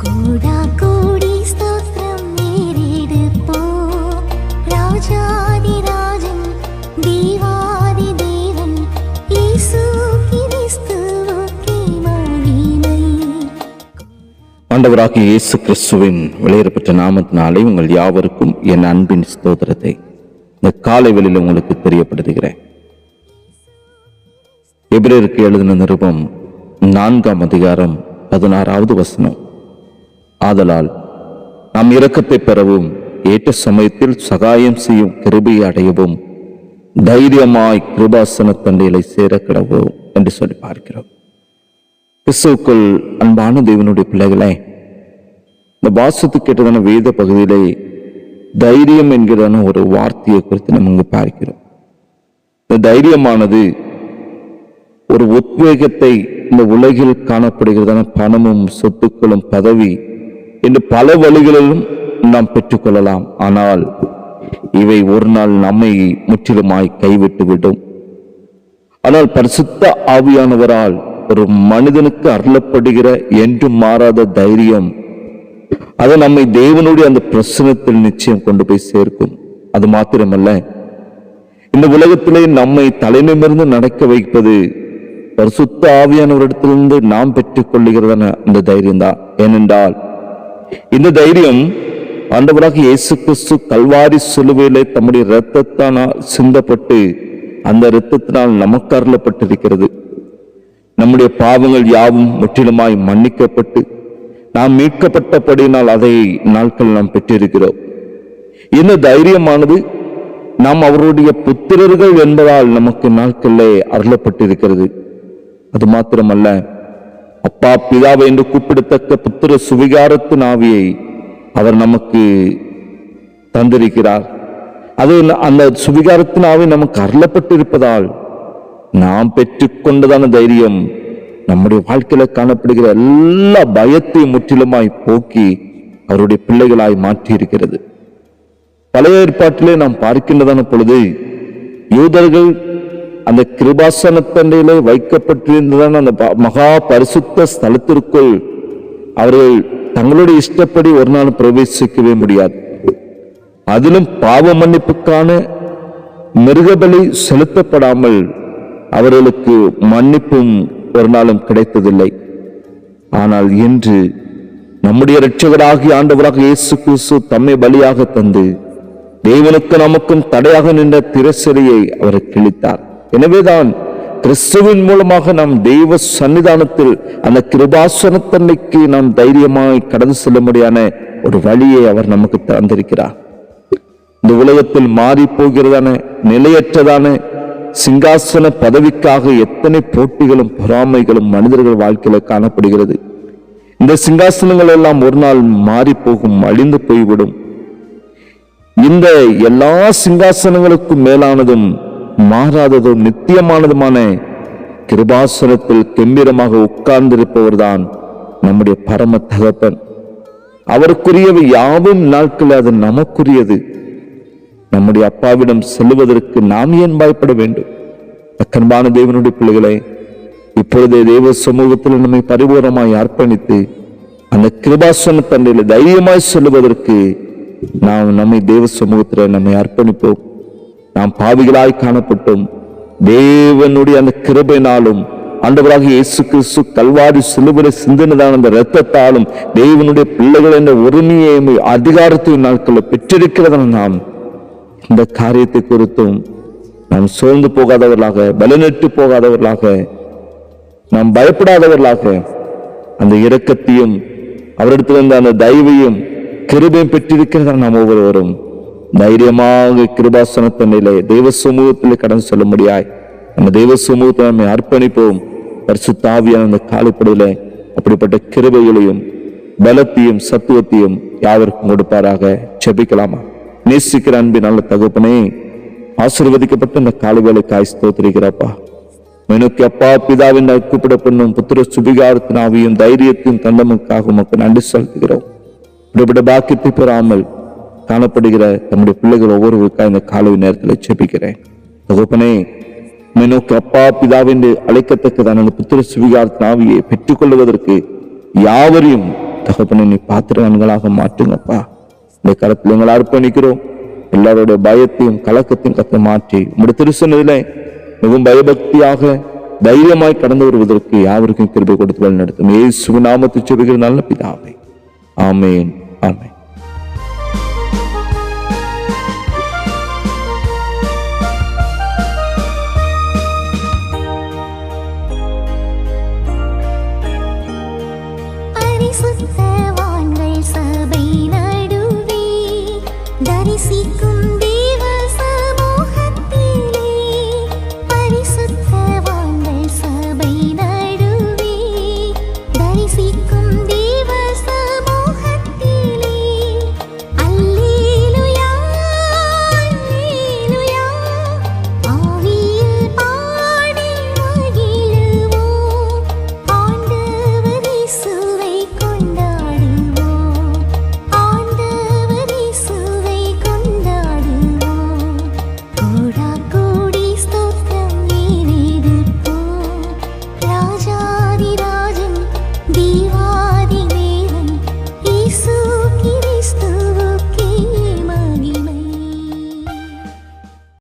கோடா கோடி ஸ்தோத்திரம் நேரிடுப்போ ராஜாதி ராஜன் தேவாதி தேவன் இயேசு கிறிஸ்துவுக்கே மகிமை. ஆண்டவராகிய இயேசு கிறிஸ்துவின் வெளியேறப்பட்ட நாமத்தினாலே உங்கள் யாவருக்கும் என் அன்பின் ஸ்தோத்திரத்தை இந்த காலை வேளையில் உங்களுக்கு தெரியப்படுத்துகிறேன். எபிரேயருக்கு எழுதின நிருபம் 4ஆம் அதிகாரம் 16வது வசனம். ஆதலால் நாம் இரக்கத்தை பெறவும் ஏற்ற சமயத்தில் சகாயம் செய்யும் கிருபையை அடையவும் தைரியமாய் கிருபாசன தண்டையிலை சேர கிடவோம் என்று சொல்லி பார்க்கிறோம். கிறிஸ்துவுக்குள் அன்பான தேவனுடைய பிள்ளைகளே, இந்த வாசத்து கேட்டதான வேத பகுதியிலே தைரியம் என்கிறதான ஒரு வார்த்தையை குறித்து நம்ம இங்கு பார்க்கிறோம். இந்த தைரியமானது ஒரு உத்வேகத்தை இந்த உலகில் காணப்படுகிறதான பணமும் சொத்துக்களும் பதவி என்று பல வழிகளிலும் நாம் பெற்றுக்கொள்ளலாம். ஆனால் இவை ஒரு நாள் நம்மை முற்றிலுமாய் கைவிட்டுவிடும். ஆனால் பரிசுத்த ஆவியானவரால் ஒரு மனிதனுக்கு அருளப்படுகிற என்றும் மாறாத தைரியம், அது நம்மை தேவனுடைய அந்த பிரசனத்தில் நிச்சயம் கொண்டு போய் சேர்க்கும். அது மாத்திரமல்ல, இந்த உலகத்திலே நம்மை தலைநிமிர்ந்து நடக்க வைப்பது பரிசுத்த ஆவியானவரிடத்திலிருந்து நாம் பெற்றுக் கொள்ளுகிறதான அந்த தைரியம் தான். ஏனென்றால் இந்த தைரியம் ஆண்டவராக இயேசு கிறிஸ்து கல்வாரி சிலுவையிலே தம்முடைய இரத்தத்தால் சிந்தப்பட்டு அந்த இரத்தத்தினால் நமக்கு அருளப்பட்டிருக்கிறது. நம்முடைய பாவங்கள் யாவும் முற்றிலுமாய் மன்னிக்கப்பட்டு நாம் மீட்கப்பட்டபடியினால் அதை நாட்கள் நாம் பெற்றிருக்கிறோம். இந்த தைரியமானது நாம் அவருடைய புத்திரர்கள் என்பதால் நமக்கு நாட்களிலே அருளப்பட்டிருக்கிறது. அது மாத்திரமல்ல, அப்பா பிதாவை என்று கூப்பிடத்தக்க புத்திர சுவிகாரத்தின் ஆவியை அவர் நமக்கு தந்திருக்கிறார். அது அந்த சுவிகாரத்தின் ஆவி நமக்கு அருளப்பட்டிருப்பதால் நாம் பெற்றுக்கொண்டதான தைரியம் நம்முடைய வாழ்க்கையில காணப்படுகிற எல்லா பயத்தையும் முற்றிலுமாய் போக்கி அவருடைய பிள்ளைகளாய் மாற்றி இருக்கிறது. பழைய ஏற்பாட்டிலே நாம் பார்க்கின்றதான பொழுது யூதர்கள் அந்த கிருபாசனத்தண்டையிலே வைக்கப்பட்டிருந்ததான அந்த மகா பரிசுத்த ஸ்தலத்திற்குள் அவர்கள் தங்களுடைய இஷ்டப்படி ஒரு நாள் பிரவேசிக்கவே முடியாது. அதிலும் பாவ மன்னிப்புக்கான மிருகபலி செலுத்தப்படாமல் அவர்களுக்கு மன்னிப்பும் ஒரு நாளும் கிடைத்ததில்லை. ஆனால் இன்று நம்முடைய இரட்சகராகிய ஆண்டவராக இயேசு கிறிஸ்து தம்மை பலியாக தந்து தேவனுக்கு நமக்கும் தடையாக நின்ற திரைச்சரியை அவர் கிழித்தார். எனவேதான் கிறிஸ்துவின் மூலமாக நாம் தெய்வ சன்னிதானத்தில் அந்த கிருபாசனத்தன்னைக்கு நாம் தைரியமாய் கடந்து செல்ல முடியாத ஒரு வழியை அவர் நமக்கு தந்திருக்கிறார். இந்த உலகத்தில் மாறி போகிறதான நிலையற்றதான சிங்காசன பதவிக்காக எத்தனை போட்டிகளும் பொறாமைகளும் மனிதர்கள் வாழ்க்கையில காணப்படுகிறது. இந்த சிங்காசனங்கள் எல்லாம் ஒரு நாள் மாறி போகும், அழிந்து போய்விடும். இந்த எல்லா சிங்காசனங்களுக்கும் மேலானதும் மாறாததும் நித்தியமானதுமான கிருபாசனத்தில் கம்பீரமாக உட்கார்ந்திருப்பவர் தான் நம்முடைய பரம தகப்பன். அவருக்குரியவை யாவும் நாட்கள் அது நமக்குரியது. நம்முடைய அப்பாவிடம் செல்லுவதற்கு நாம் ஏன் பயப்பட வேண்டும்? அக்கன்பான தேவனுடைய பிள்ளைகளை, இப்பொழுதே தேவ சமூகத்தில் நம்மை பரிபூர்ணமாய் அர்ப்பணித்து அந்த கிருபாசன தண்டையில் தைரியமாய் செல்லுவதற்கு நாம் நம்மை தேவ சமூகத்தில் நம்மை அர்ப்பணிப்போம். நாம் பாவிகளாய் காணப்பட்டோம். தேவனுடைய அந்த கிருபையினாலும் ஆண்டவராக இயேசு கிறிஸ்து கல்வாரி சிலுவையிலே சிந்தினதான அந்த இரத்தத்தாலும் தேவனுடைய பிள்ளைகள் என்ற உரிமையையும் அதிகாரத்தையும் நாட்களில் பெற்றிருக்கிறதான நாம் இந்த காரியத்தை குறித்தும் நாம் சோர்ந்து போகாதவர்களாக, பலனற்று போகாதவர்களாக, நாம் பயப்படாதவர்களாக அந்த இரக்கத்தையும் அவரிடத்திலிருந்த அந்த தயவையும் கிருபையும் பெற்றிருக்கிறதான நாம் ஒவ்வொருவரும் தைரியமாக கிருபாசனத்தண்டையிலே தெய்வ சமூகத்திலே கடந்து செல்ல முடியாய் நம்ம தெய்வ சமூகத்தை நம்மை அர்ப்பணிப்போம். பரிசுத்த ஆவியான அந்த காலைப்படையில அப்படிப்பட்ட கிருபைகளையும் பலத்தையும் சத்துவத்தையும் யாவருக்கும் கொடுப்பாராக. ஜெபிக்கலாமா? நேசிக்கிற அன்பின் நல்ல தகப்பனே, ஆசீர்வதிக்கப்பட்ட இந்த காலை வேளைக்காய் ஸ்தோத்திரிக்கிறப்பா. மெனுக்கு அப்பா பிதாவின் கூப்பிடப்படும் புத்திர சுபிகாரத்தின் ஆவியும் தைரியத்தையும் தந்தமுக்காக உமக்கு நன்றி செலுத்துகிறோம். இப்படிப்பட்ட பாக்கியத்தை பெறாமல் காணப்படுகிற நம்முடைய பிள்ளைகள் ஒவ்வொருவருக்காக இந்த காலை நேரத்தில் ஜெபிக்கிறேன். தகப்பனே, மெனோக்கு அப்பா பிதாவென்று அழைக்கத்தக்கதான புத்திர சுவிகாரத்தின் ஆவியை பெற்றுக்கொள்வதற்கு யாவரையும் தகப்பனை நீ பாத்திரவான்களாக மாற்றுங்கப்பா. இந்த கருத்தில் எங்களை அர்ப்பணிக்கிறோம். எல்லாருடைய பயத்தையும் கலக்கத்தையும் கத்த மாற்றி உங்களுடைய திருச்சனதிலே மிகவும் பயபக்தியாக தைரியமாய் கடந்து வருவதற்கு யாவருக்கும் கிருபை கொடுத்து வழி நடத்தும். இயேசுவின் நாமத்தில் ஜெபிக்கிற நல்ல பிதாவே, ஆமென், ஆமென். பரிசுத்த